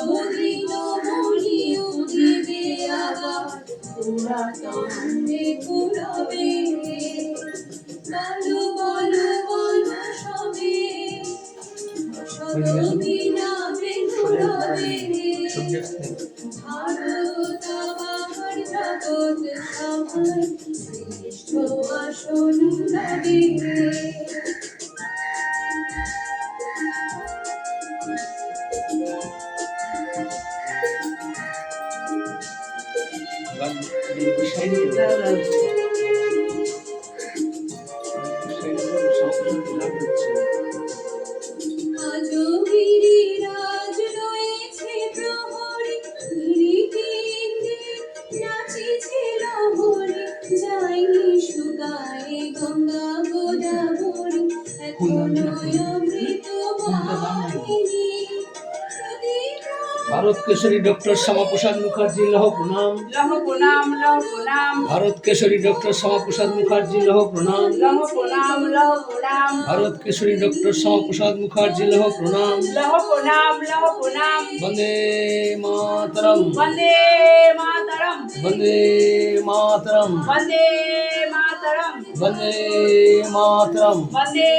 চিরদিন মনি উঠিবে আবার পুরাতনে কুরবে বলো বলো বলো সবে শতবিনা বেকুরবে ভারত আমার জগৎ সভায় শ্রেষ্ঠ আসন রবে ভারত কেশরী ডক্টর শ্যামাপ্রসাদ মুখার্জি লহ প্রণাম। লহ প্রণাম লহ প্রণাম। ভারত কেশরী ডক্টর শ্যামাপ্রসাদ মুখার্জি লহ প্রণাম। লহ প্রণাম লহ প্রণাম। ভারত কেশরী ডক্টর শ্যামাপ্রসাদ মুখার্জি লহ প্রণাম। লহ প্রণাম লহ প্রণাম। বন্দে মাতরম। বন্দে মাতরম। বন্দে মাতরম। বন্দে মাতরম। বন্দে মাতরম। বন্দে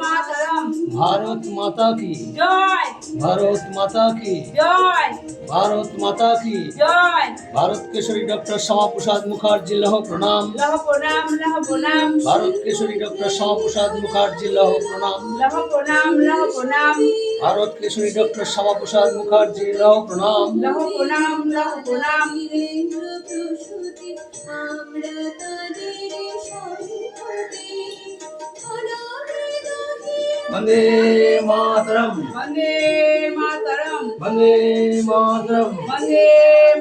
মাতরম। ভারত মাতা কি জয়। ভারত মাতা কি জয়। ভারত মাতা কি জয়। ভারত কেশরী ডক্টর শ্যামাপ্রসাদ মুখার্জি লহ প্রণাম। লহ প্রণাম লহ প্রণাম। ভারত কেশরী ডক্টর শ্যামাপ্রসাদ মুখার্জি লহ প্রণাম। লহ প্রণাম লহ প্রণাম। ভারত কেশরী ডক্টর শ্যামাপ্রসাদ মুখার্জি লহ প্রণাম। লহ প্রণাম লহ প্রণাম। বন্দে মাতরম। বন্দে মাতরম। বন্দে মাতরম। বন্দে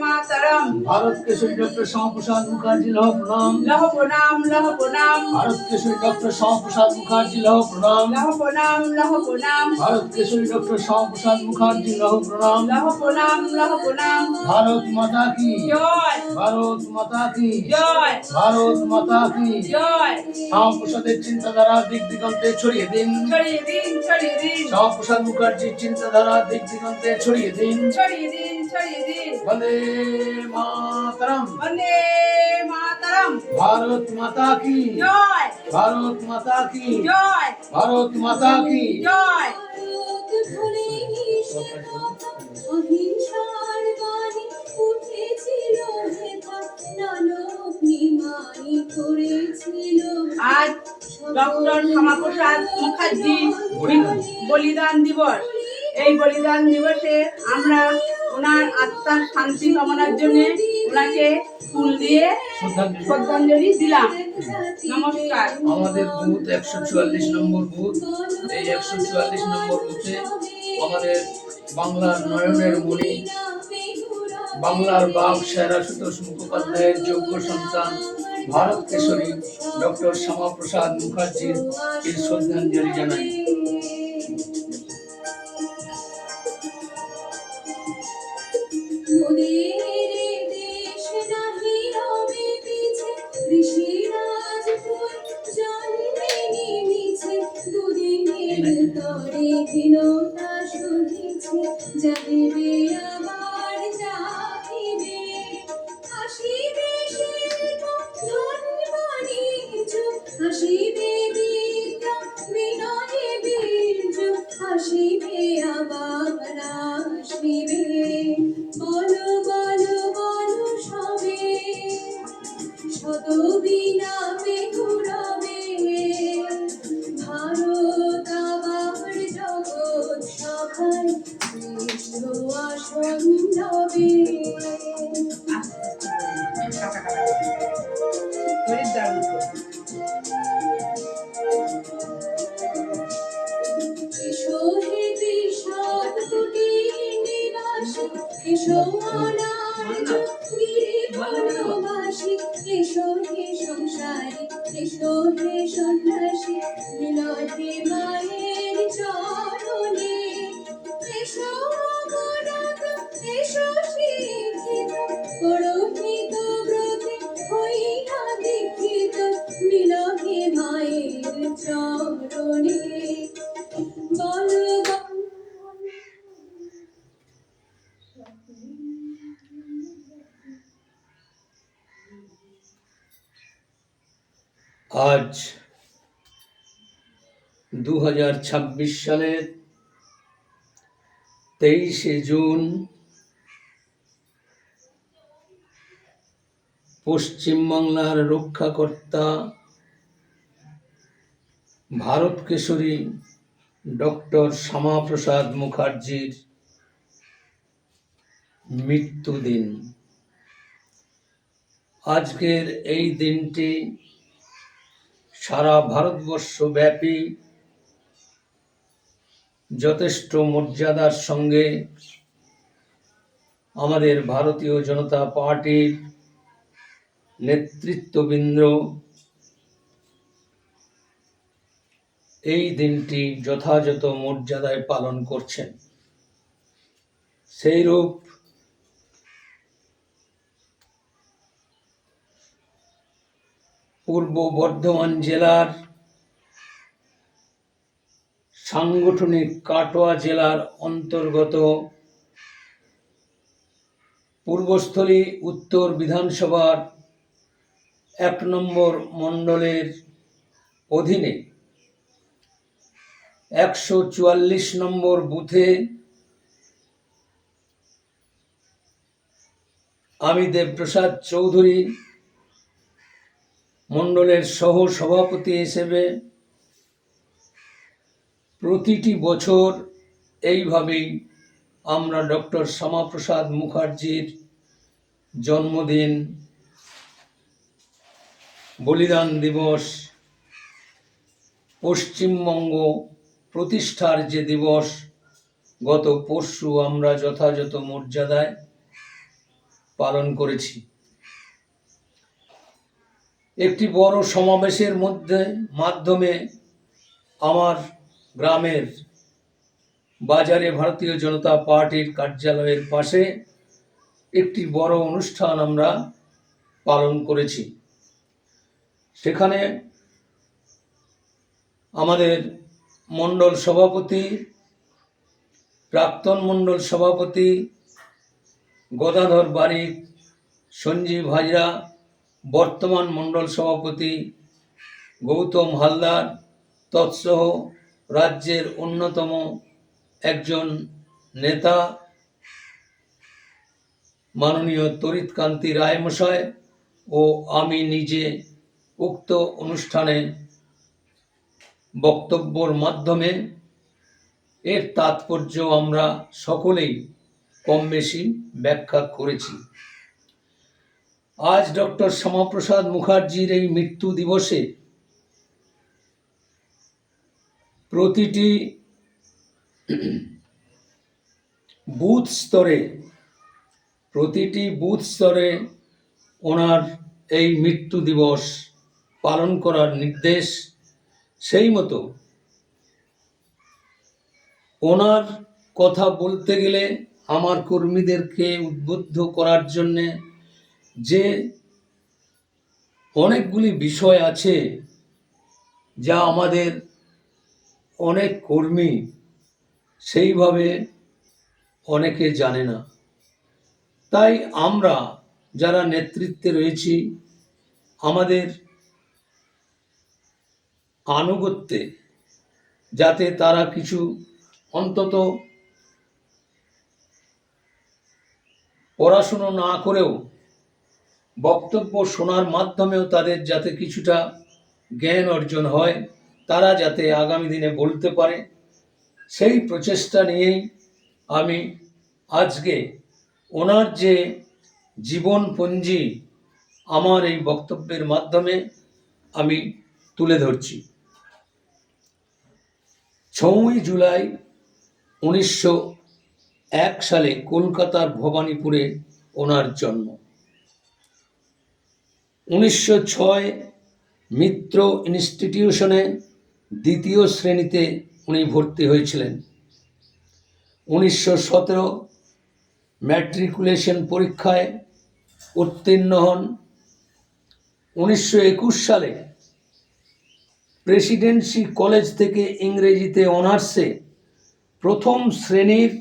মাতরম। ভারত কেশরী ডক্টর শ্যামাপ্রসাদ মুখার্জি লহ প্রণাম। লহ প্রণাম লহ প্রণাম। ভারত কেশরী ডক্টর শ্যামাপ্রসাদ মুখার্জি লহ প্রণাম। লহ প্রণাম লহ প্রণাম। ভারত কেশরী ডক্টর শ্যামাপ্রসাদ মুখার্জি লহ প্রণাম। লহ প্রণাম লহ প্রণাম। ভারত মাতা কি জয়। ভারত মাতা কি জয়। ভারত মাতা কি জয়। শ্যামাপ্রসাদের চিন্তাধারা দিক দিগন্তে ছড়িয়ে দিন। ছড়িয়ে দিন ছড়িয়ে দিন। শ্যামাপ্রসাদ মুখার্জির চিন্তাধারা দিক দিগন্তে ছড়িয়ে দিন। ছড়িয়ে দিন ছড়িয়ে দিন। বন্দে মাতরম। বন্দে মাতরম। ভারত মাতা কি জয়। ভারত মাতা কি জয়। ভারত মাতা কি জয়। আজ ডক্টর শ্যামাপ্রসাদ মুখার্জি বলিদান দিবস। এই বলিদান দিবসে আমরা ওনার আত্মার শান্তি কামনার জন্য ওনাকে ফুল দিয়ে শ্রদ্ধাঞ্জলি দিলাম। নমস্কার। আমাদের বুথ 144 নম্বর বুথ। এই 144 নম্বর বুথে আমাদের বাংলার নয়নের মণি, বাংলার বাঘ সেরা সুতোষ মুখোপাধ্যায়ের যোগ্য সন্তান ভারত কেশরী ডক্টর শ্যামাপ্রসাদ মুখার্জির এই শ্রদ্ধাঞ্জলি জানাই। আজ 2026 সালের 23শে জুন, পশ্চিমবাংলার রক্ষাকর্তা ভারত কেশরী ডক্টর শ্যামাপ্রসাদ মুখার্জির মৃত্যুদিন। আজকের এই দিনটি সারা ভারতবর্ষ ব্যাপী যথেষ্ট মর্যাদার সঙ্গে আমাদের ভারতীয় জনতা পার্টির নেতৃত্ববৃন্দ এই দিনটি যথাযথ মর্যাদায় পালন করছেন। সেইরূপ পূর্ব বর্ধমান জেলার সাংগঠনিক কাটোয়া জেলার অন্তর্গত পূর্বস্থলী উত্তর বিধানসভার 1 নম্বর মণ্ডলের অধীনে 144 নম্বর বুথে আমি দেবপ্রসাদ চৌধুরী মণ্ডলের সহ সভাপতি হিসেবে প্রতিটি বছর এইভাবেই আমরা ডক্টর শ্যামাপ্রসাদ মুখার্জির জন্মদিন, বলিদান দিবস, পশ্চিমবঙ্গ প্রতিষ্ঠার যে দিবস গত পরশু আমরা যথাযথ মর্যাদায় পালন করেছি। একটি বড় সমাবেশের মাধ্যমে আমার গ্রামের বাজারে ভারতীয় জনতা পার্টির কার্যালয়ের পাশে একটি বড় অনুষ্ঠান আমরা পালন করেছি। সেখানে আমাদের মণ্ডল সভাপতি, প্রাক্তন মণ্ডল সভাপতি গদাধর বারিক, সঞ্জীব হাজরা, বর্তমান মণ্ডল সভাপতি গৌতম হালদার তৎসহ রাজ্যের অন্যতম একজন নেতা মাননীয় তরিৎকান্তি রায় মশাই ও আমি নিজে উক্ত অনুষ্ঠানে বক্তব্যের মাধ্যমে এর তাৎপর্য আমরা সকলেই কম বেশি ব্যাখ্যা করেছি। আজ ডক্টর শ্যামাপ্রসাদ মুখার্জির এই মৃত্যু দিবসে প্রতিটি বুথ স্তরে ওনার এই মৃত্যু দিবস পালন করার নির্দেশ। সেই মতো ওনার কথা বলতে গেলে আমার কর্মীদেরকে উদ্বুদ্ধ করার জন্যে যে অনেকগুলি বিষয় আছে যা আমাদের অনেক কর্মী সেইভাবে অনেকে জানে না। তাই আমরা যারা নেতৃত্বে রয়েছি আমাদের আনুগত্যে যাতে তারা কিছু অন্তত পড়াশুনো না করেও বক্তব্য শোনার মাধ্যমেও তাদের যাতে কিছুটা জ্ঞান অর্জন হয়, তারা যাতে আগামী দিনে বলতে পারে, সেই প্রচেষ্টা নিয়েই আমি আজকে ওনার যে জীবনপঞ্জি আমার এই বক্তব্যের মাধ্যমে আমি তুলে ধরছি। 6ই জুলাই 1901 সালে কলকাতার ভবানীপুরে ওনার জন্ম। 1906 মিত্র ইনস্টিটিউশনে 2য় শ্রেণীতে উনি ভর্তি হয়েছিলেন। 1917 ম্যাট্রিকুলেশন পরীক্ষায় উত্তীর্ণ হন। 1921 সালে প্রেসিডেন্সি কলেজ থেকে ইংরেজিতে অনার্সে প্রথম শ্রেণীর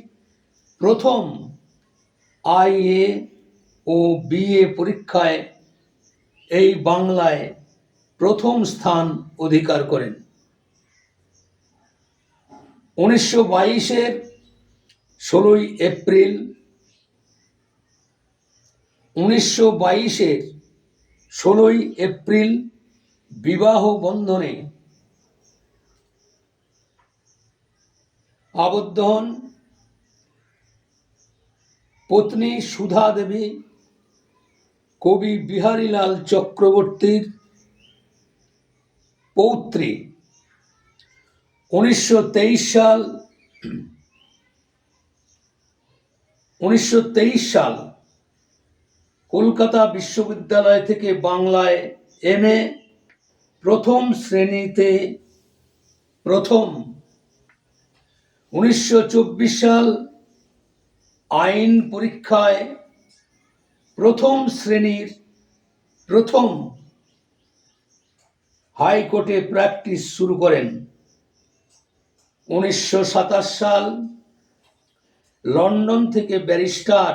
প্রথম IA ও BA পরীক্ষায় এই বাংলায় প্রথম স্থান অধিকার করেন। 1922-এর 16ই এপ্রিল 1922-এর 16ই এপ্রিল বিবাহ বন্ধনে আবদ্ধ হন। পত্নী সুধা দেবী কবি বিহারীলাল চক্রবর্তীর পৌত্রী। 1923 সাল কলকাতা বিশ্ববিদ্যালয় থেকে বাংলায় MA প্রথম শ্রেণীতে প্রথম। 1924 সাল আইন পরীক্ষায় প্রথম শ্রেণীর প্রথম। হাইকোর্টে প্র্যাকটিস শুরু করেন। 1927 সাল লন্ডন থেকে ব্যারিস্টার।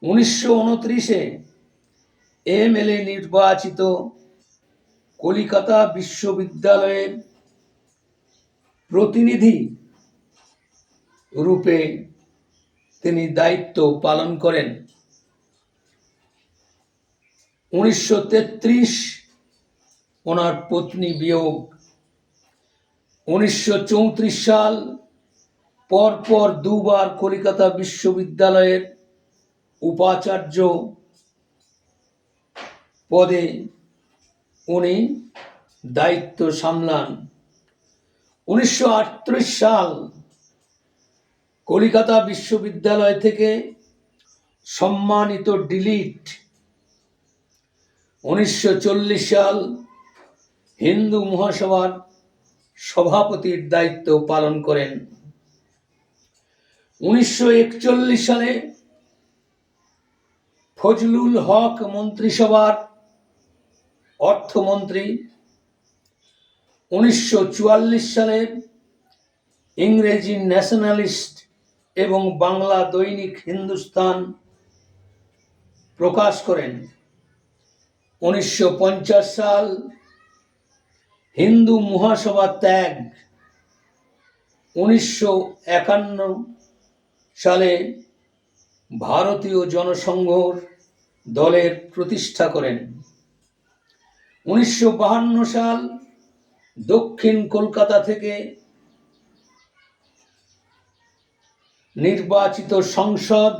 1929-এ MLA নির্বাচিত। কলিকাতা বিশ্ববিদ্যালয়ের প্রতিনিধি রূপে তিনি দায়িত্ব পালন করেন। 1933 ওনার পত্নী বিয়োগ। 1934 সাল পরপর দুবার কলিকাতা বিশ্ববিদ্যালয়ের উপাচার্য পদে উনি দায়িত্ব সামলান। 1938 সাল কলিকাতা বিশ্ববিদ্যালয় থেকে সম্মানিত ডিলিট। 1940 সাল হিন্দু মহাসভার সভাপতির দায়িত্ব পালন করেন। 1941 সালে ফজলুল হক মন্ত্রিসভার অর্থমন্ত্রী। 1944 সালে ইংরেজি ন্যাশনালিস্ট এবং বাংলা দৈনিক হিন্দুস্তান প্রকাশ করেন। 1950 সাল হিন্দু মহাসভা ত্যাগ। 1951 সালে ভারতীয় জনসংঘ দলের প্রতিষ্ঠা করেন। 1952 সাল দক্ষিণ কলকাতা থেকে নির্বাচিত সংসদ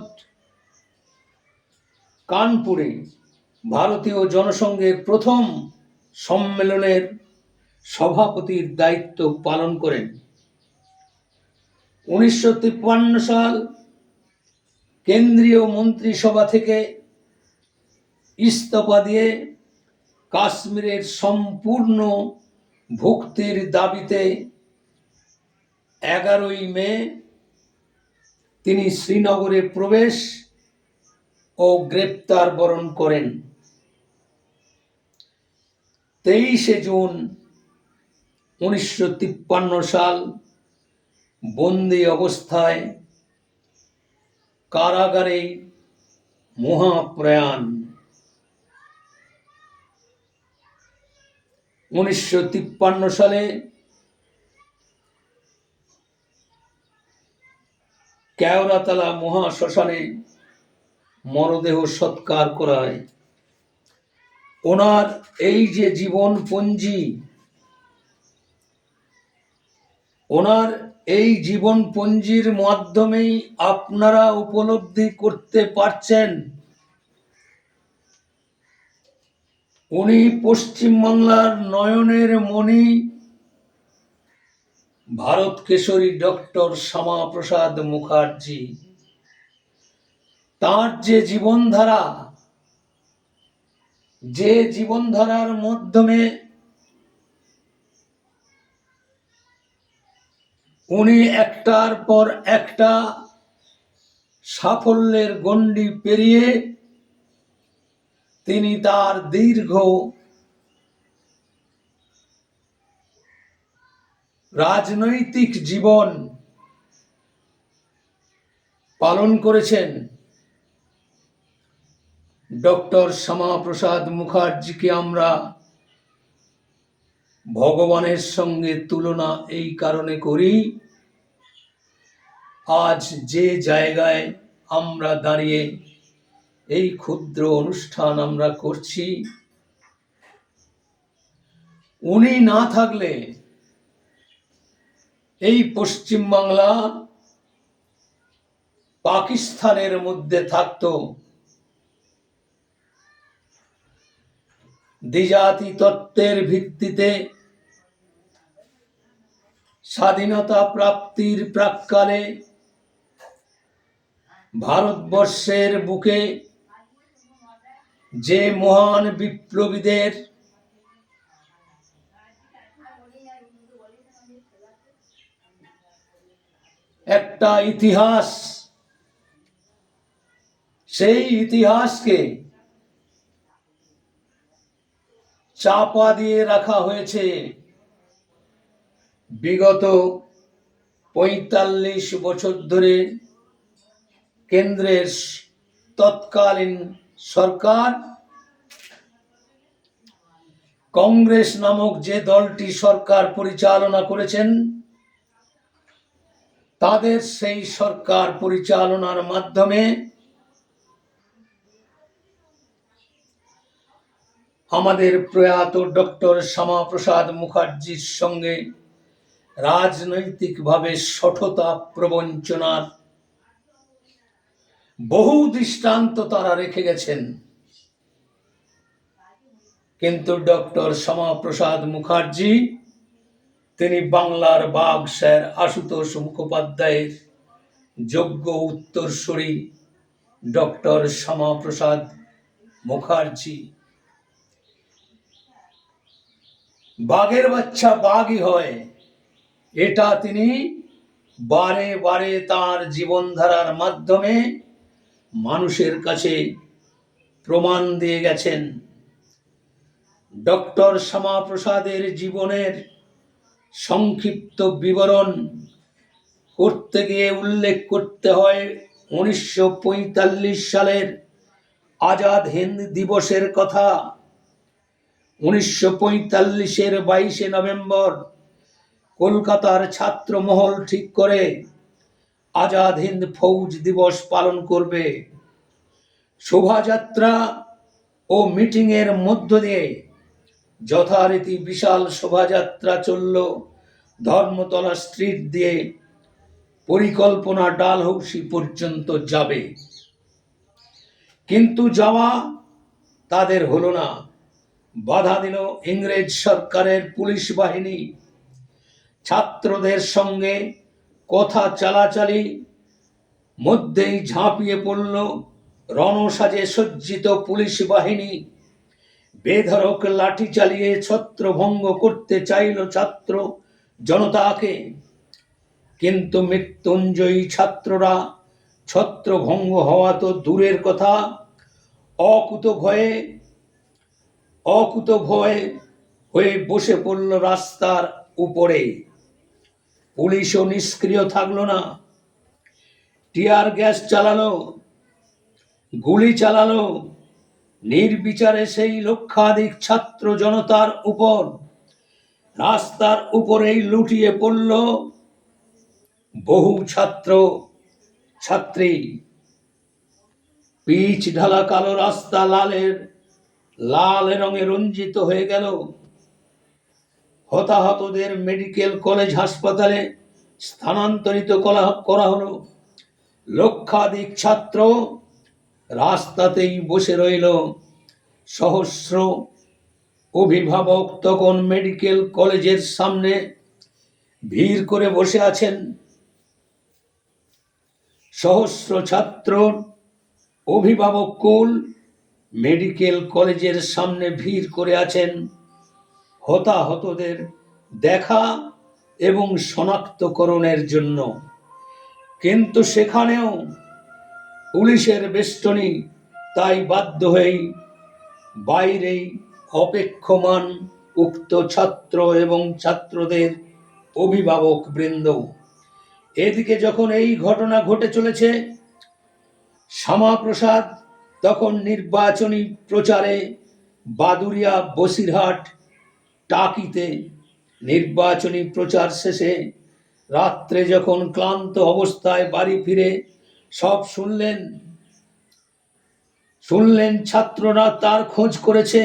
কানপুরে ভারতীয় জনসংঘের প্রথম সম্মেলনের সভাপতির দায়িত্ব পালন করেন। 1953 সাল কেন্দ্রীয় মন্ত্রিসভা থেকে ইস্তফা দিয়ে কাশ্মীরের সম্পূর্ণ ভুক্তির দাবিতে 11ই মে তিনি শ্রীনগরে প্রবেশ ও গ্রেপ্তার বরণ করেন। 23শে জুন 1953 সাল বন্দী অবস্থায় কারাগারে মহাপ্রয়াণ। 1953 সালে কেওড়াতলা মহাশ্মশানে মরদেহ সৎকার করা হয়। ওনার এই যে জীবনপঞ্জি, ওনার এই জীবনপঞ্জির মাধ্যমেই আপনারা উপলব্ধি করতে পারছেন উনি পশ্চিমবাংলার নয়নের মণি ভারত কেশরী ডক্টর শ্যামাপ্রসাদ মুখার্জি। তার যে জীবনধারা, যে জীবনধারার মাধ্যমে উনি একটার পর একটা সাফল্যের গণ্ডি পেরিয়ে তিনি তার দীর্ঘ রাজনৈতিক জীবন পালন করেছেন। ডক্টর শ্যামাপ্রসাদ মুখার্জিকে আমরা ভগবানের সঙ্গে তুলনা এই কারণে করি, আজ যে জায়গায় আমরা দাঁড়িয়ে এই ক্ষুদ্র অনুষ্ঠান আমরা করছি, উনি না থাকলে এই পশ্চিমবাংলা পাকিস্তানের মধ্যে থাকতো। দ্বিজাতি তত্ত্বের ভিত্তিতে স্বাধীনতা প্রাপ্তির প্রাক্কালে ভারতবর্ষের বুকে যে মহান বিপ্লবীদের একটা ইতিহাস, সেই ইতিহাসকে চাপা দিয়ে রাখা হয়েছে বিগত ৪৫ বছর ধরে কেন্দ্রের তৎকালীন সরকার, কংগ্রেস নামক যে দলটি সরকার পরিচালনা করেছেন, তাদের সেই সরকার পরিচালনার মাধ্যমে আমাদের প্রয়াত ডক্টর শ্যামাপ্রসাদ মুখার্জির সঙ্গে রাজনৈতিকভাবে শঠতা প্রবঞ্চনার বহু দৃষ্টান্ত তারা রেখে গেছেন। কিন্তু ডক্টর শ্যামাপ্রসাদ মুখার্জি তিনি বাংলার বাঘ স্যার আশুতোষ মুখোপাধ্যায়ের যোগ্য উত্তরসূরি ডক্টর শ্যামাপ্রসাদ মুখার্জি। বাঘের বাচ্চা বাঘই হয়, এটা তিনি বারে বারে তার জীবনধারার মাধ্যমে মানুষের কাছে প্রমাণ দিয়ে গেছেন। ডক্টর শ্যামাপ্রসাদের জীবনের সংক্ষিপ্ত বিবরণ করতে গিয়ে উল্লেখ করতে হয় ১৯৪৫ সালের আজাদ হিন্দ দিবসের কথা। ১৯৪৫-এর ২২শে নভেম্বর কলকাতার ছাত্র মহল ঠিক করে আজাদ হিন্দ ফৌজ দিবস পালন করবে। শোভাযাত্রা ও মিটিংয়ের মধ্য দিয়ে যথারীতি বিশাল শোভাযাত্রা চলল ধর্মতলা স্ট্রিট দিয়ে, পরিকল্পনা ডালহৌসি পর্যন্ত যাবে, কিন্তু যাওয়া তাদের হলো না। বাধা দিল ইংরেজ সরকারের পুলিশ বাহিনী। ছাত্রদের সঙ্গে কথা চালাচালি মধ্যেই ঝাঁপিয়ে পড়ল রণসাজে সজ্জিত পুলিশ বাহিনী। বেধড়ক লাঠি চালিয়ে ছত্রভঙ্গ করতে চাইল ছাত্র জনতাকে, কিন্তু মৃত্যুঞ্জয়ী ছাত্ররা ছত্রভঙ্গ হওয়া তো দূরের কথা, অকুত ভয়ে হয়ে বসে পড়ল রাস্তার উপরে। পুলিশও নিষ্ক্রিয় থাকলো না, টিয়ার গ্যাস চালালো, গুলি চালালো, নির্বিচারে সেই লক্ষাধিক ছাত্র জনতার উপর। রাস্তার উপরেই লুটিয়ে পড়ল বহু ছাত্র ছাত্রী। পিচ ঢালা কালো রাস্তা লাল রঙে রঞ্জিত হয়ে গেল। হতাহতদের মেডিকেল কলেজ হাসপাতালে স্থানান্তরিত করা হলো। লক্ষাধিক ছাত্র রাস্তাতেই বসে রইল। সহস্র অভিভাবক তখন মেডিকেল কলেজের সামনে ভিড় করে বসে আছেন। সহস্র ছাত্র অভিভাবক কুল মেডিকেল কলেজের সামনে ভিড় করে আছেন হতাহতদের দেখা এবং শনাক্তকরণের জন্য। কিন্তু সেখানেও পুলিশের বেষ্টনী, তাই বাধ্য হয়েই বাইরেই অপেক্ষমান উক্ত ছাত্র এবং ছাত্রদের অভিভাবক বৃন্দ। এদিকে যখন এই ঘটনা ঘটে চলেছে, শ্যামাপ্রসাদ তখন নির্বাচনী প্রচারে বাদুরিয়া, বসিরহাট, টাকিতে নির্বাচনী প্রচার শেষে রাত্রে যখন ক্লান্ত অবস্থায় বাড়ি ফিরে সব শুনলেন ছাত্ররা তার খোঁজ করেছে,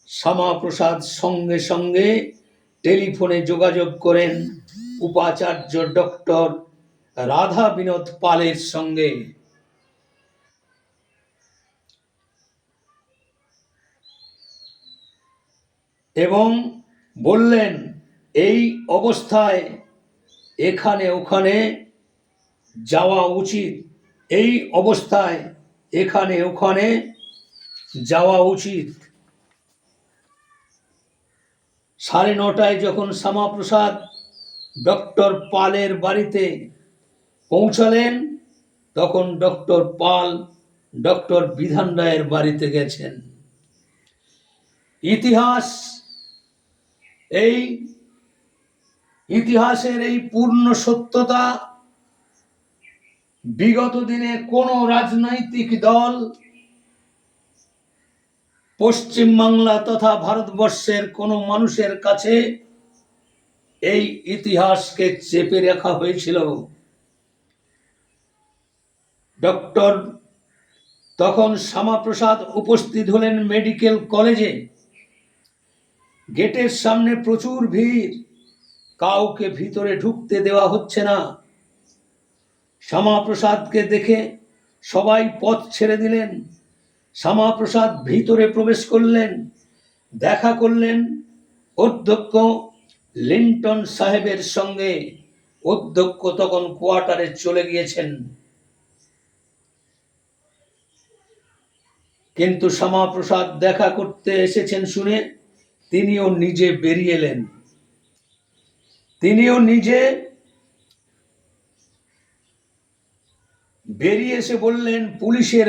শ্যামাপ্রসাদ সঙ্গে সঙ্গে টেলিফোনে যোগাযোগ করেন উপাচার্য ডক্টর রাধা বিনোদ পালের সঙ্গে। এবং বললেন, এই অবস্থায় এখানে ওখানে যাওয়া উচিত, এই অবস্থায় এখানে ওখানে যাওয়া উচিত। 9:30 যখন শ্যামাপ্রসাদ ডক্টর পালের বাড়িতে পৌঁছালেন, তখন ডক্টর পাল ডক্টর বিধান রায়ের বাড়িতে গেছেন। ইতিহাসের এই পূর্ণ সত্যতা বিগত দিনে কোন রাজনৈতিক দল পশ্চিমবাংলা তথা ভারতবর্ষের কোন মানুষের কাছে এই ইতিহাসকে চেপে রাখা হয়েছিল। তখন শ্যামাপ্রসাদ উপস্থিত হলেন মেডিকেল কলেজে। গেটের সামনে প্রচুর ভিড়, কাউকে ভিতরে ঢুকতে দেওয়া হচ্ছে না। শ্যামাপ্রসাদকে দেখে সবাই পথ ছেড়ে দিলেন। শ্যামাপ্রসাদ ভিতরে প্রবেশ করলেন, দেখা করলেন অধ্যক্ষ লিন্টন সাহেবের সঙ্গে। অধ্যক্ষ তখন কোয়ার্টারে চলে গিয়েছেন, কিন্তু শ্যামাপ্রসাদ দেখা করতে এসেছেন শুনে তিনিও নিজে বেরিয়ে এলেন। তিনিও নিজে বেরিয়ে এসে বললেন, পুলিশের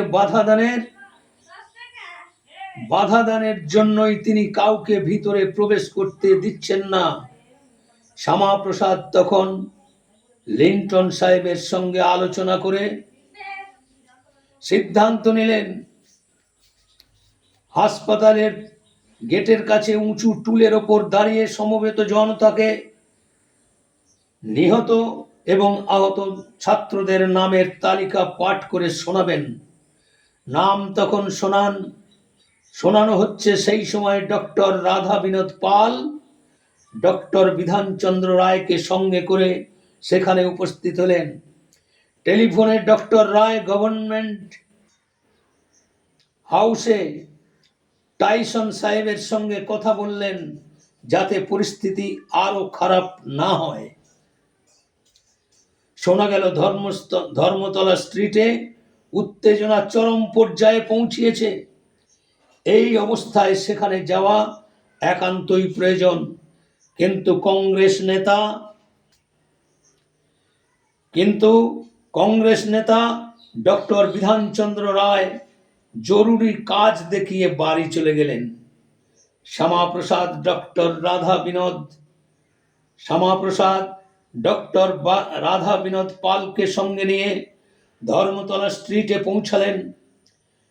বাধা দানের জন্যই তিনি কাউকে ভিতরে প্রবেশ করতে দিচ্ছেন না। শ্যামাপ্রসাদ তখন লিন্টন সাহেবের সঙ্গে আলোচনা করে সিদ্ধান্ত নিলেন, হাসপাতালের গেটের কাছে উঁচু টুলের ওপর দাঁড়িয়ে সমবেত জনতাকে নিহত এবং আহত ছাত্রদের নামের তালিকা পাঠ করে শোনাবেন। নাম তখন শোনানো হচ্ছে। সেই সময় ডক্টর রাধা বিনোদ পাল ডক্টর বিধানচন্দ্র রায়কে সঙ্গে করে সেখানে উপস্থিত হলেন। টেলিফোনে ডক্টর রায় গভর্নমেন্ট হাউসে টাইসন সাহেবের সঙ্গে কথা বললেন, যাতে পরিস্থিতি আরো খারাপ না হয়। শোনা গেল ধর্মতলা স্ট্রিটে উত্তেজনা চরম পর্যায়ে পৌঁছিয়েছে। এই অবস্থায় সেখানে যাওয়া একান্তই প্রয়োজন। কিন্তু কংগ্রেস নেতা ডক্টর বিধানচন্দ্র রায় জরুরি কাজ দেখিয়ে বাড়ি চলে গেলেন। শ্যামাপ্রসাদ ডক্টর রাধা বিনোদ পালকে সঙ্গে নিয়ে ধর্মতলা স্ট্রিটে পৌঁছালেন।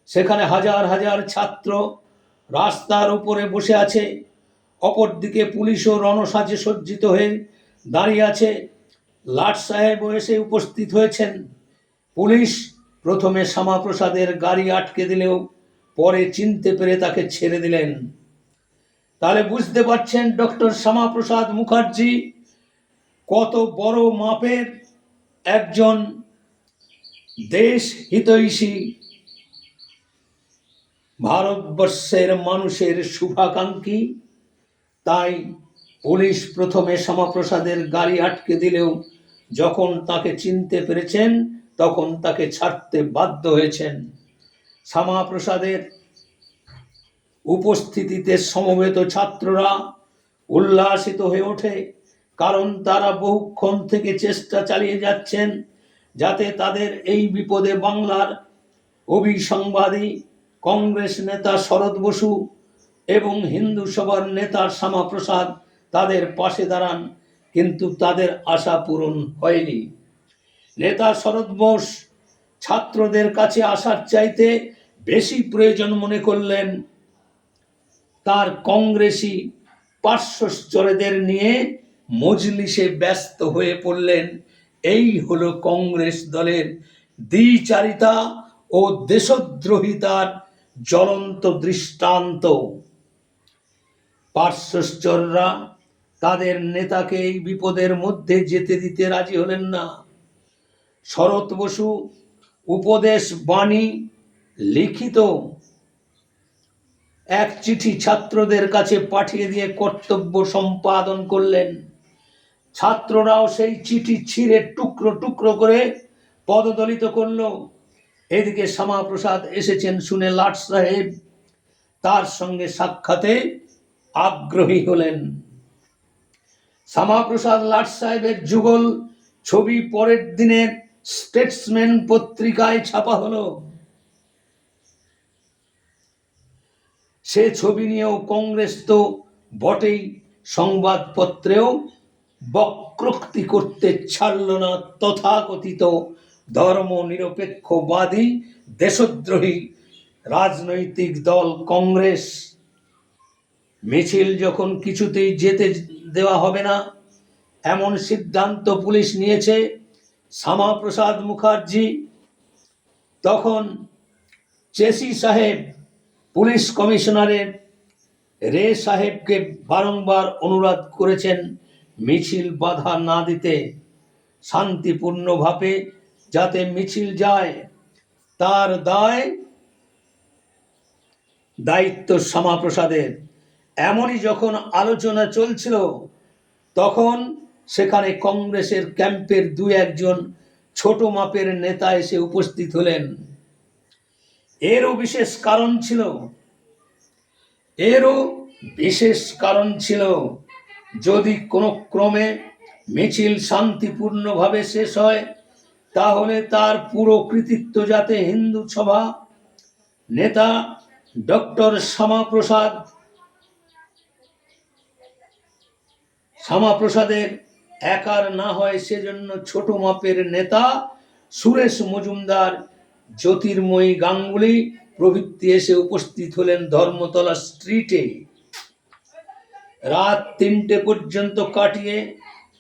সেখানে হাজার হাজার ছাত্র রাস্তার উপরে বসে আছে। অপরদিকে পুলিশও রণসাজে সজ্জিত হয়ে দাঁড়িয়ে আছে। লাট সাহেবও এসে উপস্থিত হয়েছেন। পুলিশ প্রথমে শ্যামাপ্রসাদের গাড়ি আটকে দিলেও পরে চিনতে পেরে তাকে ছেড়ে দিলেন। তাহলে বুঝতে পারছেন ডক্টর শ্যামাপ্রসাদ মুখার্জি কত বড় মাপের একজন দেশ হিতৈষী, ভারতবর্ষের মানুষের শুভাকাঙ্ক্ষী। তাই পুলিশ প্রথমে শ্যামাপ্রসাদের গাড়ি আটকে দিলেও যখন তাকে চিনতে পেরেছেন তখন তাকে ছাড়তে বাধ্য হয়েছেন। শ্যামাপ্রসাদের উপস্থিতিতে সমবেত ছাত্ররা উল্লাসিত হয়ে ওঠে, কারণ তারা বহুক্ষণ থেকে চেষ্টা চালিয়ে যাচ্ছেন যাতে তাদের এই বিপদে বাংলার অভিসংবাদী কংগ্রেস নেতা শরৎ বসু এবং হিন্দু সভার নেতা শ্যামাপ্রসাদ তাদের পাশে দাঁড়ান, কিন্তু তাদের আশা পূরণ হয়নি। নেতা শরৎ বোস ছাত্রদের কাছে আসার চাইতে বেশি প্রয়োজন মনে করলেন তার কংগ্রেসি পার্শ্বস্থরেদের নিয়ে মজলিসে ব্যস্ত হয়ে পড়লেন। এই হলো কংগ্রেস দলের দ্বিচারিতা ও দেশদ্রোহিতার জ্বলন্ত দৃষ্টান্ত। পার্শ্বস্থররা তাদের নেতাকে এই বিপদের মধ্যে যেতে দিতে রাজি হলেন না। শরৎ বসু উপদেশ বাণী লিখিত এক চিঠি ছাত্রদের কাছে পাঠিয়ে দিয়ে কর্তব্য সম্পাদন করলেন। ছাত্ররাও সেই চিঠি ছিঁড়ে টুকরো টুকরো করে পদদলিত করল। এদিকে শ্যামাপ্রসাদ এসেছেন শুনে লাট সাহেব তার সঙ্গে সাক্ষাতে আগ্রহী হলেন। শ্যামাপ্রসাদ লাট সাহেবের যুগল ছবি পরের দিনের স্টেটসম্যান পত্রিকায় ছাপা হলো। সে ছবি নিয়েও কংগ্রেস তো বটেই, সংবাদপত্রেও বক্রোক্তি করতে ছাড়ল না তথাকথিত ধর্ম নিরপেক্ষবাদী দেশদ্রোহী রাজনৈতিক দল কংগ্রেস। মিছিল যখন কিছুতেই যেতে দেওয়া হবে না এমন সিদ্ধান্ত পুলিশ নিয়েছে, শ্যামাপ্রসাদ মুখার্জি তখন চেসি সাহেব পুলিশ কমিশনারের রে সাহেবকে বারংবার অনুরোধ করেছেন মিছিল বাধা না দিতে, শান্তিপূর্ণভাবে যাতে মিছিল যায় তার দায়িত্ব শ্যামাপ্রসাদের। এমনই যখন আলোচনা চলছিল তখন সেখানে কংগ্রেসের ক্যাম্পের দু একজন ছোট মাপের নেতা এসে উপস্থিত হলেন। এরও বিশেষ কারণ ছিল যদি কোনো ক্রমে মিছিল শান্তিপূর্ণভাবে শেষ হয় তাহলে তার পুরো কৃতিত্ব যাতে হিন্দু সভা নেতা ডক্টর শ্যামাপ্রসাদের একার না হয়, সেজন্য ছোট মাপের নেতা সুরেশ মজুমদার, জ্যোতির্ময়ী গাঙ্গুলি প্রভৃতি এসে উপস্থিত হলেন ধর্মতলা স্ট্রিটে। রাত 3টে পর্যন্ত কাটিয়ে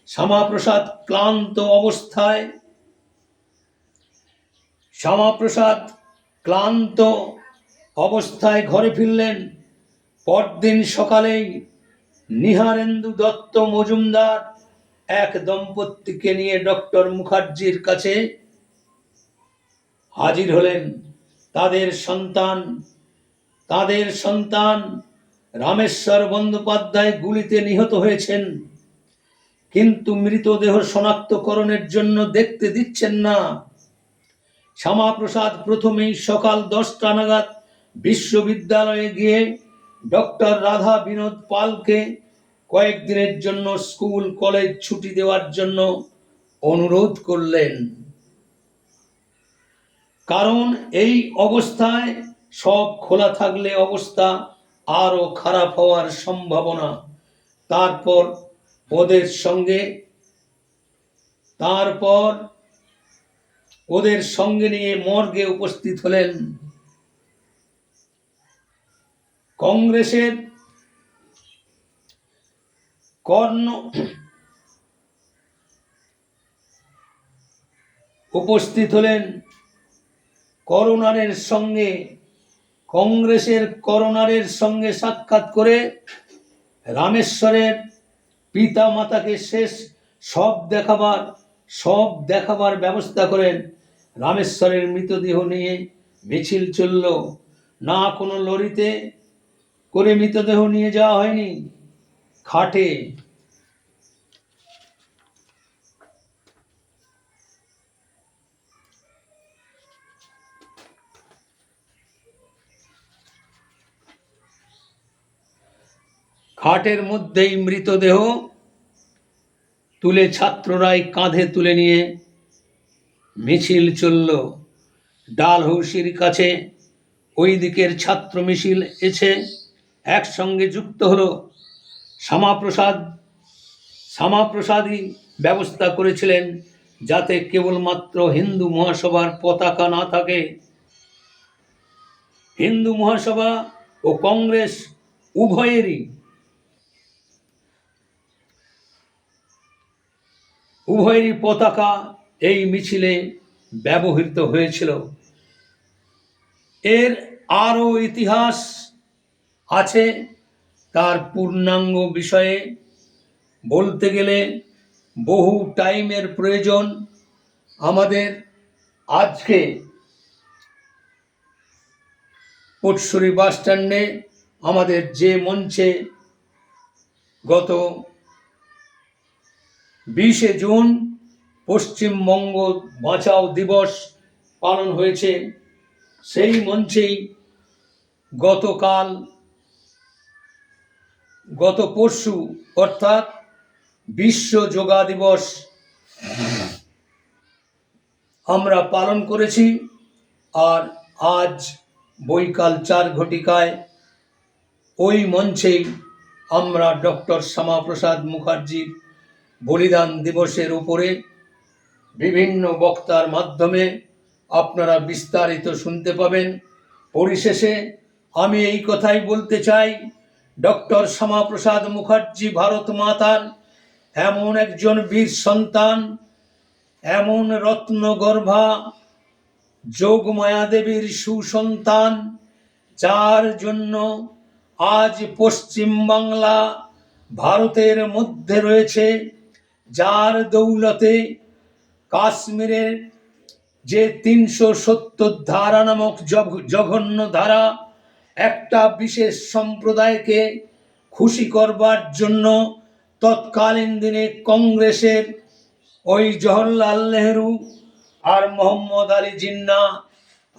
শ্যামাপ্রসাদ ক্লান্ত অবস্থায় ঘরে ফিরলেন। পরদিন সকালেই নিহারেন্দু দত্ত মজুমদার এক দম্পতিকে নিয়ে ডক্টর মুখার্জির কাছে হাজির হলেন। তাদের সন্তান রামেশ্বর বন্দ্যোপাধ্যায় গুলিতে নিহত হয়েছেন, কিন্তু মৃতদেহ শনাক্তকরণের জন্য দেখতে দিচ্ছেন না। শ্যামাপ্রসাদ প্রথমেই সকাল 10টা নাগাদ বিশ্ববিদ্যালয়ে গিয়ে ডক্টর রাধা বিনোদ পালকে কয়েকদিনের জন্য স্কুল কলেজ ছুটি দেওয়ার জন্য অনুরোধ করলেন। কারণ এই অবস্থায় সব খোলা থাকলে অবস্থা আরো খারাপ হওয়ার সম্ভাবনা। তারপর ওদের সঙ্গে নিয়ে মর্গে উপস্থিত হলেন কংগ্রেসের করোনারের সঙ্গে সাক্ষাৎ করে রামেশ্বরের পিতা মাতাকে শেষ সব দেখাবার ব্যবস্থা করেন। রামেশ্বরের মৃতদেহ নিয়ে মিছিল চলল না, কোনো লরিতে করে মৃতদেহ নিয়ে যাওয়া হয়নি, খাটে। খাটের মধ্যেই মৃতদেহ তুলে ছাত্ররাই কাঁধে তুলে নিয়ে মিছিল চলল। ডালহৌসির কাছে ওই দিকের ছাত্র মিছিল এসে একসঙ্গে যুক্ত হলো। শ্যামাপ্রসাদই ব্যবস্থা করেছিলেন যাতে কেবলমাত্র হিন্দু মহাসভার পতাকা না থাকে। হিন্দু মহাসভা ও কংগ্রেস উভয়েরই পতাকা এই মিছিলে ব্যবহৃত হয়েছিল। এর আরও ইতিহাস আছে, তার পূর্ণাঙ্গ বিষয়ে বলতে গেলে বহু টাইমের প্রয়োজন। আমাদের আজকে পটসুরি বাস স্ট্যান্ডে আমাদের যে মঞ্চে গত 20শে জুন পশ্চিমবঙ্গ বাঁচাও দিবস পালন হয়েছে, সেই মঞ্চেই গত পরশু অর্থাৎ বিশ্ব যোগা দিবস আমরা পালন করেছি। আর আজ বৈকাল 4 ঘটিকায় ওই মঞ্চেই আমরা ডক্টর শ্যামাপ্রসাদ মুখার্জির বলিদান দিবসের উপরে বিভিন্ন বক্তার মাধ্যমে আপনারা বিস্তারিত শুনতে পাবেন। পরিশেষে আমি এই কথাই বলতে চাই, ডক্টর শ্যামাপ্রসাদ মুখার্জি ভারত মাতার এমন একজন বীর সন্তান, এমন রত্নগর্ভা যোগমায়া দেবীর সুসন্তান, যার জন্য আজ পশ্চিম বাংলা ভারতের মধ্যে রয়েছে, যার দৌলতে কাশ্মীরের যে 370 ধারা নামক জঘন্য ধারা একটা বিশেষ সম্প্রদায়কে খুশি করবার জন্য তৎকালীন দিনে কংগ্রেসের ওই জওহরলাল নেহেরু আর মোহাম্মদ আলী জিন্নাহ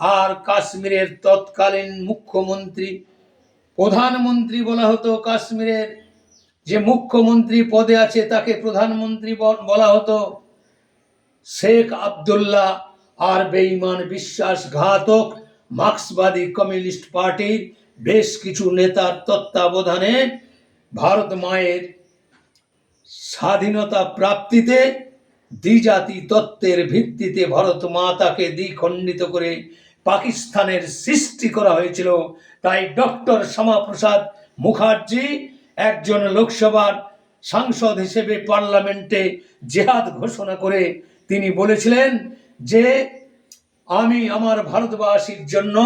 আর কাশ্মীরের তৎকালীন প্রধানমন্ত্রী বলা হতো, কাশ্মীরের যে মুখ্যমন্ত্রী পদে আছে তাকে প্রধানমন্ত্রী বলা হতো, শেখ আব্দুল্লাহ আর বেঈমান বিশ্বাসঘাতক মার্ক্সবাদী কমিউনিস্ট পার্টির বেশ কিছু নেতার তত্ত্বাবধানে ভারত মায়ের স্বাধীনতা প্রাপ্তিতে দ্বিজাতি তত্ত্বের ভিত্তিতে ভারত মাতাকে দ্বিখণ্ডিত করে পাকিস্তানের সৃষ্টি করা হয়েছিল। তাই ডক্টর শ্যামাপ্রসাদ মুখার্জি একজন লোকসভার সাংসদ হিসেবে পার্লামেন্টে জেহাদ ঘোষণা করে তিনি বলেছিলেন যে আমি আমার ভারতবাসীর জন্য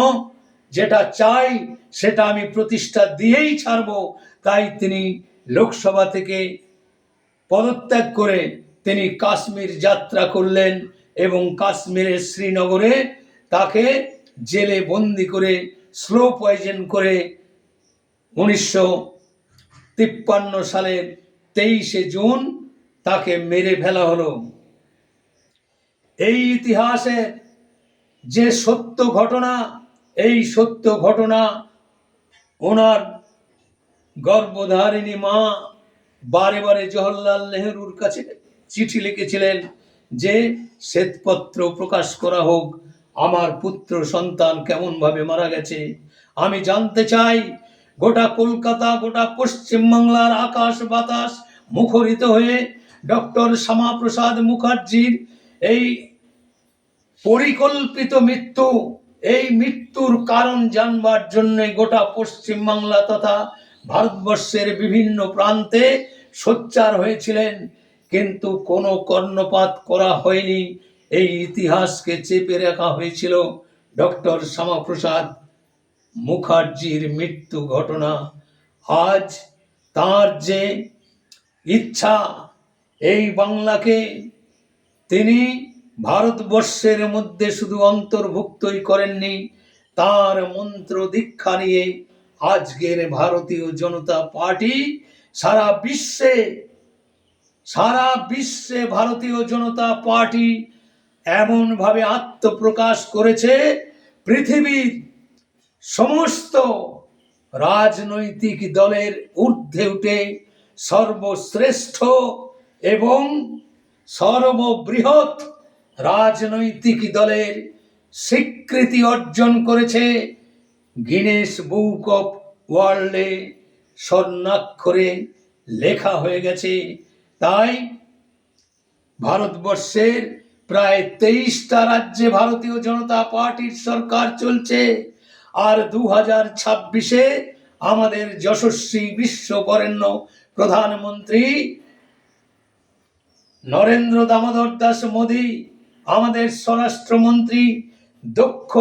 যেটা চাই সেটা আমি প্রতিষ্ঠা দিয়েই ছাড়ব। তাই তিনি লোকসভা থেকে পদত্যাগ করে তিনি কাশ্মীর যাত্রা করলেন এবং কাশ্মীরের শ্রীনগরে তাকে জেলে বন্দি করে স্লো পয়জন করে 1953 সালের 23শে জুন তাকে মেরে ফেলা হলো। এই ইতিহাসের যে সত্য ঘটনা, এই সত্য ঘটনা ওনার গর্ভধারিণী মা বারে বারে জওহরলাল নেহেরুর কাছে চিঠি লিখেছিলেন যে শ্বেতপত্র প্রকাশ করা হোক, আমার পুত্র সন্তান কেমন ভাবে মারা গেছে। আমি জানতে চাই, গোটা কলকাতা, গোটা পশ্চিমবাংলার আকাশ বাতাস মুখরিত হয়ে ডক্টর শ্যামাপ্রসাদ মুখার্জির এই পরিকল্পিত মৃত্যু, এই মৃত্যুর কারণ জানবার জন্য গোটা পশ্চিমবাংলা তথা ভারতবর্ষের বিভিন্ন প্রান্তে সোচ্চার হয়েছিলেন, কিন্তু কোনো কর্ণপাত করা হয়নি। এই ইতিহাসকে চেপে রাখা হয়েছিল ডক্টর শ্যামাপ্রসাদ মুখার্জির মৃত্যু ঘটনা। আজ তার যে ইচ্ছা, এই বাংলাকে তিনি ভারতবর্ষের মধ্যে শুধু অন্তর্ভুক্তই করেননি, তার মন্ত্র দীক্ষা নিয়ে আজকের ভারতীয় জনতা পার্টি সারা বিশ্বে ভারতীয় জনতা পার্টি এমন ভাবে আত্মপ্রকাশ করেছে, পৃথিবীর সমস্ত রাজনৈতিক দলের ঊর্ধ্বে উঠে সর্বশ্রেষ্ঠ এবং সর্ববৃহৎ রাজনৈতিক দলের স্বীকৃতি অর্জন করেছে। গিনেস বুক অফ ওয়ার্ল্ডে স্বর্ণাক্ষরে লেখা হয়ে গেছে। তাই ভারতবর্ষের প্রায় 23টা রাজ্যে ভারতীয় জনতা পার্টির সরকার চলছে। আর 2026-এ আমাদের যশস্বী বিশ্ববরেণ্য প্রধানমন্ত্রী নরেন্দ্র দামোদর দাস মোদী, আমাদের স্বরাষ্ট্রমন্ত্রী দক্ষ,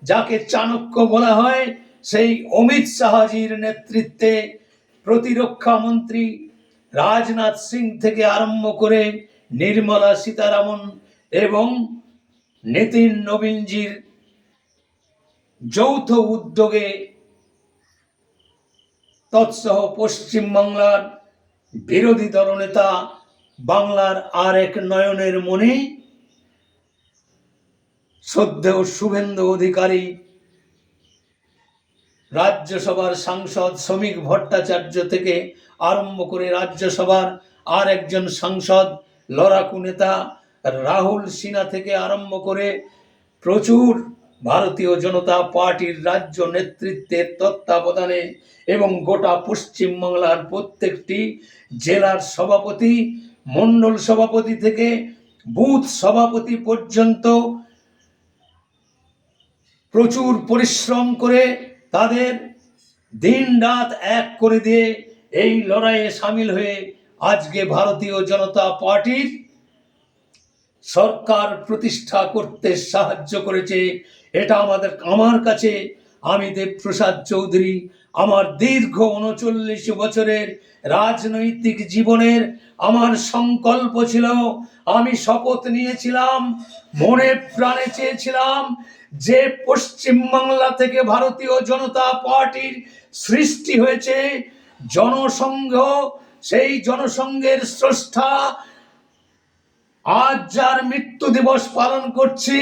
যাকে চাণক্য বলা হয়, সেই অমিত শাহজির নেতৃত্বে প্রতিরক্ষা মন্ত্রী রাজনাথ সিং থেকে আরম্ভ করে নির্মলা সীতারামন এবং নীতিন নবীনজির যৌথ উদ্যোগে তৎসহ পশ্চিমবাংলার বিরোধী দলনেতা, বাংলার আর এক নয়নের মণি শ্রদ্ধেয় শুভেন্দু অধিকারী, রাজ্যসভার সাংসদ শ্রমিক ভট্টাচার্য থেকে আরম্ভ করে রাজ্যসভার আর একজন সাংসদ লড়াকু নেতা রাহুল সিনহা থেকে আরম্ভ করে প্রচুর ভারতীয় জনতা পার্টির রাজ্য নেতৃত্বের তত্ত্বাবধানে এবং গোটা পশ্চিমবাংলার প্রত্যেকটি জেলার সভাপতি, মণ্ডল সভাপতি থেকে বুথ সভাপতি পর্যন্ত প্রচুর পরিশ্রম করে তাদের দিন রাত এক করে দিয়ে এই লড়াইয়ে সামিল হয়ে আজকে ভারতীয় জনতা পার্টির সরকার প্রতিষ্ঠা করতে সাহায্য করেছে। এটা আমার কাছে, আমি দেবপ্রসাদ চৌধুরী, আমার দীর্ঘ 39 বছরের রাজনৈতিক জীবনের আমার সংকল্প ছিল, আমি শপথ নিয়েছিলাম, মনে প্রাণে চেয়েছিলাম যে পশ্চিমবাংলা থেকে ভারতীয় জনতা পার্টির সৃষ্টি হয়েছে জনসংঘ, সেই জনসংঘের স্রষ্টা আজ যার মৃত্যু দিবস পালন করছি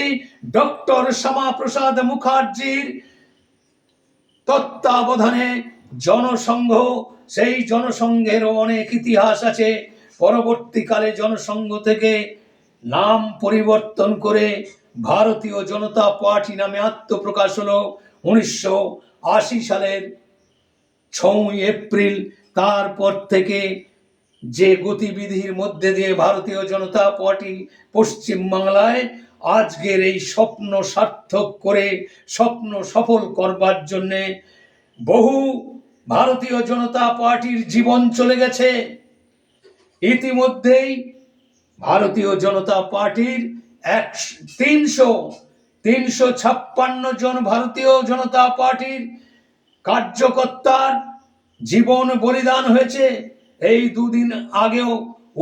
ডক্টর শ্যামাপ্রসাদ মুখার্জির তত্ত্বাবধানে জনসংঘ, সেই জনসংঘেরও অনেক ইতিহাস আছে। পরবর্তীকালে জনসংঘ থেকে নাম পরিবর্তন করে ভারতীয় জনতা পার্টি নামে আত্মপ্রকাশ হলো 1980 সালের 6ই এপ্রিল। তারপর থেকে যে গতিবিধির মধ্যে দিয়ে ভারতীয় জনতা পার্টি পশ্চিমবাংলায় আজকের এই স্বপ্ন সার্থক করে, স্বপ্ন সফল করবার জন্যে বহু ভারতীয় জনতা পার্টির জীবন চলে গেছে। ইতিমধ্যেই ভারতীয় জনতা পার্টির 356 জন ভারতীয় জনতা পার্টির কার্যকর্তার জীবন বলিদান হয়েছে। এই দুদিন আগেও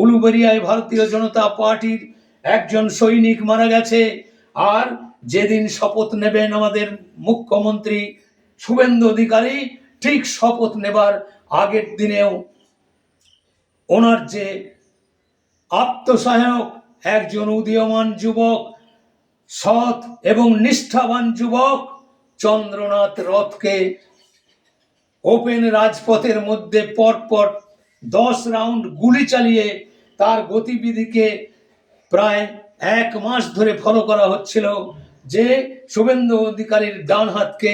উলুবেড়িয়ায় ভারতীয় জনতা পার্টির একজন সৈনিক মারা গেছে। আর যেদিন শপথ নেবেন আমাদের মুখ্যমন্ত্রী শুভেন্দু অধিকারী, ঠিক শপথ নেবার আগের দিনেও ওনার যে আত্মসহায়ক একজন উদীয়মান যুবক, সৎ এবং নিষ্ঠাবান যুবক চন্দ্রনাথ রথকে ওপেন রাজপথের মধ্যে পরপর 10 রাউন্ড গুলি চালিয়ে তার গতিবিধিকে প্রায় 1 মাস ধরে ফলো করা হচ্ছিল, যে শুভেন্দু অধিকারীর ডান হাতকে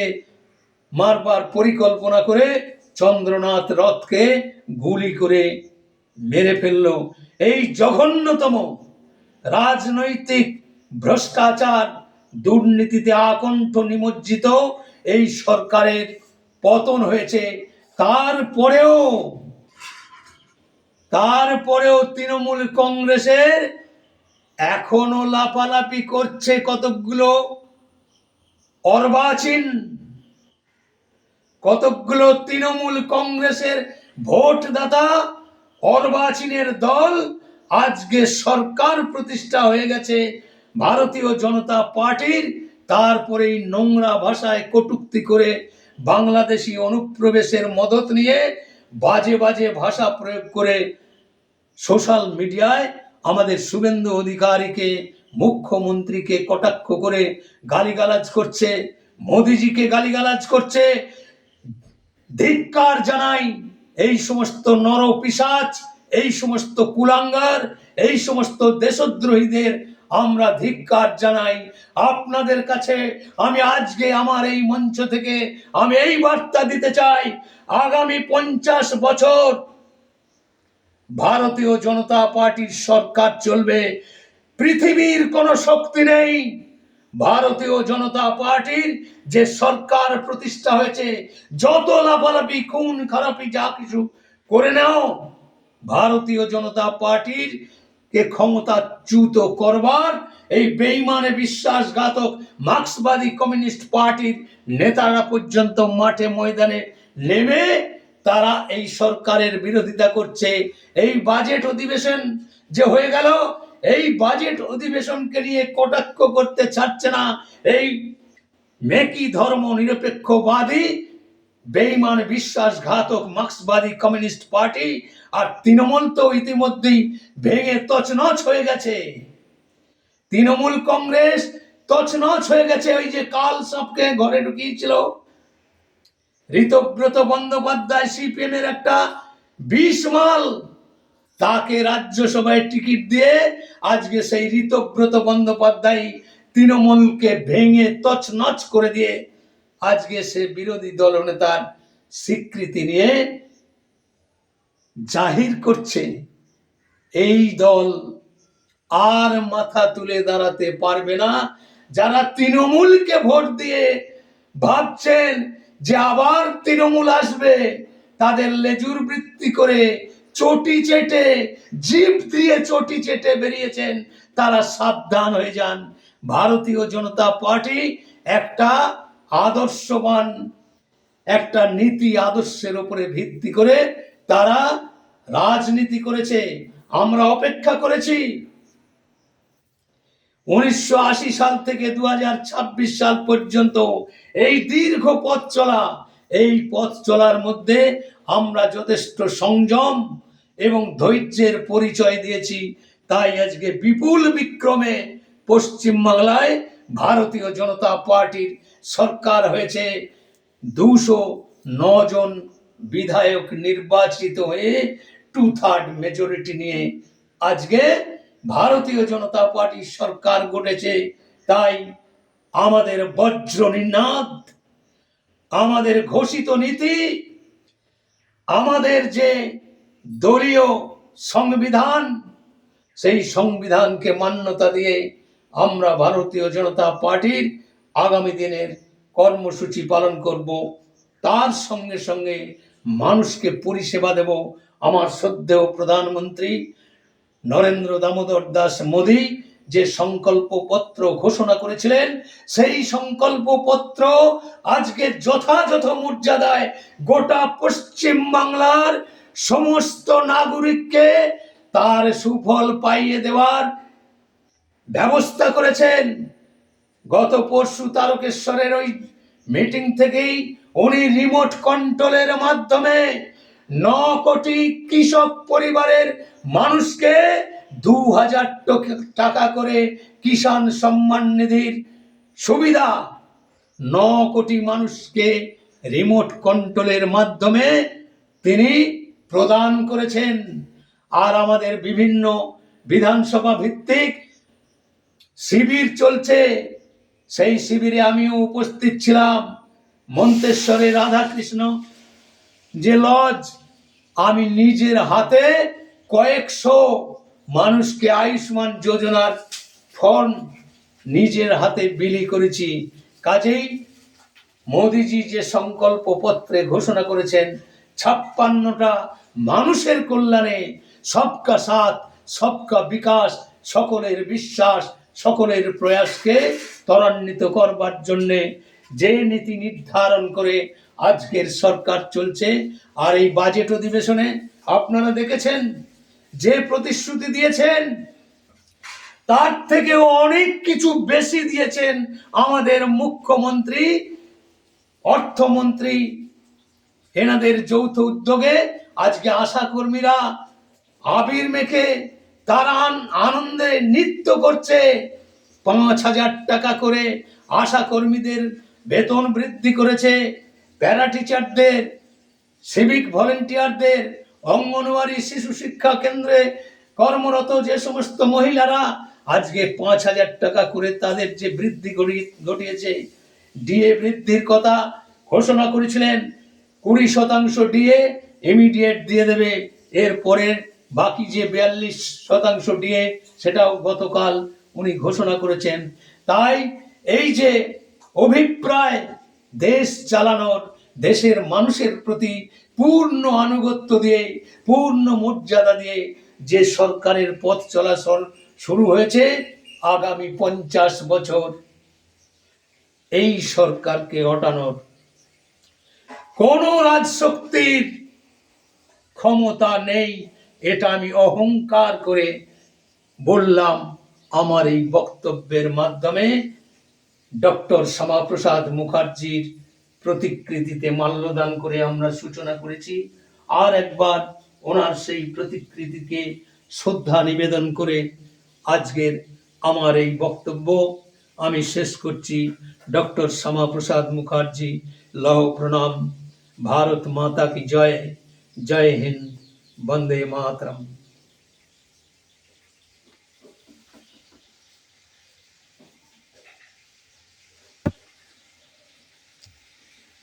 মারবার পরিকল্পনা করে চন্দ্রনাথ রথকে গুলি করে মেরে ফেলল। এই জঘন্যতম রাজনৈতিক ভ্রষ্টাচার, দুর্নীতিতে আকণ্ঠ নিমজ্জিত এই সরকারের পতন হয়েছে। তারপরেও তৃণমূল কংগ্রেসের এখনো লাফালাফি করছে কতকগুলো অর্বাচীন, কতকগুলো তৃণমূল কংগ্রেসের ভোটদাতা অর্বাচীনের দল আজকে সরকার প্রতিষ্ঠা হয়ে গেছে ভারতীয় জনতা পার্টির। তারপরেই নোংরা ভাষায় কটূক্তি করে বাংলাদেশি অনুপ্রবেশের মদত নিয়ে বাজে বাজে ভাষা প্রয়োগ করে সোশ্যাল মিডিয়ায় আমাদের শুভেন্দু অধিকারীকে, মুখ্যমন্ত্রীকে কটাক্ষ করে গালিগালাজ করছে, মোদিজিকে গালিগালাজ করছে। ধিক্কার জানাই এই সমস্ত নরপিশাচ, এই সমস্ত কুলাঙ্গার, এই সমস্ত দেশদ্রোহীদের আমরা ধিক্কার জানাই। আপনাদের কাছে আমি আজকে আমার এই মঞ্চ থেকে আমি এই বার্তা দিতে চাই, আগামী 50 বছর ভারতীয় জনতা পার্টির সরকার চলবে। পৃথিবীর কোনো শক্তি নেই ভারতীয় জনতা পার্টির যে সরকার প্রতিষ্ঠা হয়েছে, যত লাফালাফি খুন খারাপি যা কিছু করে নাও, ভারতীয় জনতা পার্টির কে ক্ষমতাচ্যুত করবার এই বেঈমানে বিশ্বাসঘাতক মার্ক্সবাদী কমিউনিস্ট পার্টির নেতারা পর্যন্ত মাঠে ময়দানে নেমে তারা এই সরকারের বিরোধিতা করছে। এই বাজেট অধিবেশন যে হয়ে গেল, এই বাজেট অধিবেশনকে নিয়ে কটাক্ষ করতে ছাড়ছে না এই মেকি ধর্ম নিরপেক্ষবাদী বেঈমান বিশ্বাসঘাতক মার্ক্সবাদী কমিউনিস্ট পার্টি। আর তৃণমূল তো ইতিমধ্যেই ভেঙে তছনছ হয়ে গেছে। তৃণমূল কংগ্রেস তছনছ হয়ে গেছে। ওই যে কাল সাপকে ঘরে ঢুকিয়েছিল ঋতব্রত বন্দ্যোপাধ্যায়, সিপিএম এর একটা 20 মাল, তাকে রাজ্যসভায় টিকিট দিয়ে আজকে সেই ঋতব্রত বন্দ্যোপাধ্যায় তৃণমূলকে ভেঙে তছনছ করে দিয়ে আজকে সে বিরোধী দলনেতার স্বীকৃতি নিয়ে জাহির করছে এই দল আর মাথা তুলে দাঁড়াতে পারবে না। যারা তৃণমূলকে ভোট দিয়ে ভাবছেন যে আবার তৃণমূল আসবে, তাদের লেজুর বৃত্তি করে চটি চেটে, জিভ দিয়ে চটি চেটে বেরিয়েছেন, তারা সাবধান হয়ে যান। ভারতীয় জনতা পার্টি একটা আদর্শবান, একটা নীতি আদর্শের উপরে ভিত্তি করে তারা রাজনীতি করেছে। আমরা অপেক্ষা করেছি 1980 সাল থেকে 2026 সাল পর্যন্ত এই দীর্ঘ পথ চলা। এই পথ চলার মধ্যে আমরা যথেষ্ট সংযম এবং ধৈর্যের পরিচয় দিয়েছি। তাই আজকে বিপুল বিক্রমে পশ্চিমবাংলায় ভারতীয় জনতা পার্টির সরকার হয়েছে। 209 জন বিধায়ক নির্বাচিত হয়ে 2/3 মেজরিটি নিয়ে আজকে ভারতীয় জনতা পার্টির সরকার গঠেছে। তাই আমাদের বজ্র নিনাদ, আমাদের ঘোষিত নীতি, আমাদের যে দলীয় সংবিধান, সেই সংবিধানকে মান্যতা দিয়ে আমরা ভারতীয় জনতা পার্টির আগামী দিনের কর্মসূচি পালন করব। তার সঙ্গে সঙ্গে মানুষকে পরিষেবা দেব। আমার শ্রদ্ধেয় প্রধানমন্ত্রী নরেন্দ্র দামোদর দাস মোদী যে সংকল্প পত্র ঘোষণা করেছিলেন, সেই সংকল্প পত্র আজকে যথাযথ মর্যাদায় গোটা পশ্চিম বাংলার সমস্ত নাগরিককে তার সুফল পাইয়ে দেওয়ার ব্যবস্থা করেছেন। গত পরশু তারকেশ্বরের ওই মিটিং থেকেই উনি রিমোট কন্ট্রোলের মাধ্যমে 9 কোটি কৃষক পরিবারের মানুষকে 2000 টাকা করে কিষাণ সম্মান নিধির সুবিধা 9 কোটি মানুষকে রিমোট কন্ট্রোলের মাধ্যমে তিনি প্রদান করেছেন। আর আমাদের বিভিন্ন বিধানসভা ভিত্তিক শিবির চলছে, সেই শিবিরে আমিও উপস্থিত ছিলাম। মন্তেশ্বরে রাধাকৃষ্ণ যে লজ, আমি নিজের হাতে কয়েকশো মানুষকে আয়ুষ্মান যোজনার ফর্ম নিজের হাতে বিলি করেছি। কাজেই মোদিজি যে সংকল্প পত্রে ঘোষণা করেছেন 56টা মানুষের কল্যাণে, সবকা সাথ সবকা বিকাশ, সকলের বিশ্বাস, সকলের প্রয়াসকে ত্বরান্বিত করবার জন্যে যে নীতি নির্ধারণ করে আজকের সরকার চলছে। আর এই বাজেট অধিবেশনে আপনারা দেখেছেন যে প্রতিশ্রুতি দিয়েছেন, তার থেকেও অনেক কিছু বেশি দিয়েছেন আমাদের মুখ্যমন্ত্রী, অর্থমন্ত্রী। এনাদের যৌথ উদ্যোগে আজকে আশা কর্মীরা আবির মেখে তারা আনন্দে নৃত্য করছে। 5000 টাকা করে আশা কর্মীদের বেতন বৃদ্ধি করেছে। প্যারা টিচারদের, সিভিক ভলেন্টিয়ারদের, অঙ্গনওয়াড়ি শিশু শিক্ষা কেন্দ্রে কর্মরত যে সমস্ত মহিলারা আজকে 5000 টাকা করে তাদের যে বৃদ্ধি ঘটিয়েছে। ডিএ বৃদ্ধির কথা ঘোষণা করেছিলেন, 20% ডিএ ইমিডিয়েট দিয়ে দেবে। এরপরে বাকি যে 42% ডিএ সেটাও গতকাল উনি ঘোষণা করেছেন। তাই এই যে অভিপ্রায় দেশ চালানোর, দেশের মানুষের প্রতি পূর্ণ আনুগত্য দিয়ে, পূর্ণ মর্যাদা দিয়ে যে সরকারের পথ চলাচল শুরু হয়েছে, আগামী 50 বছর এই সরকারকে হটানোর কোন রাজশক্তির ক্ষমতা নেই। এটা আমি অহংকার করে বললাম আমার এই বক্তব্যের মাধ্যমে। ডক্টর শ্যামাপ্রসাদ মুখার্জির প্রতিকৃতিতে মাল্যদান করে আমরা সূচনা করেছি। আর একবার ওনার সেই প্রতিকৃতিকে শ্রদ্ধা নিবেদন করে আজকের আমার এই বক্তব্য আমি শেষ করছি। ডক্টর শ্যামাপ্রসাদ মুখার্জি, লহ প্রণাম। ভারত মাতা কি জয়। জয় হিন্দ, বন্দে মাতরম।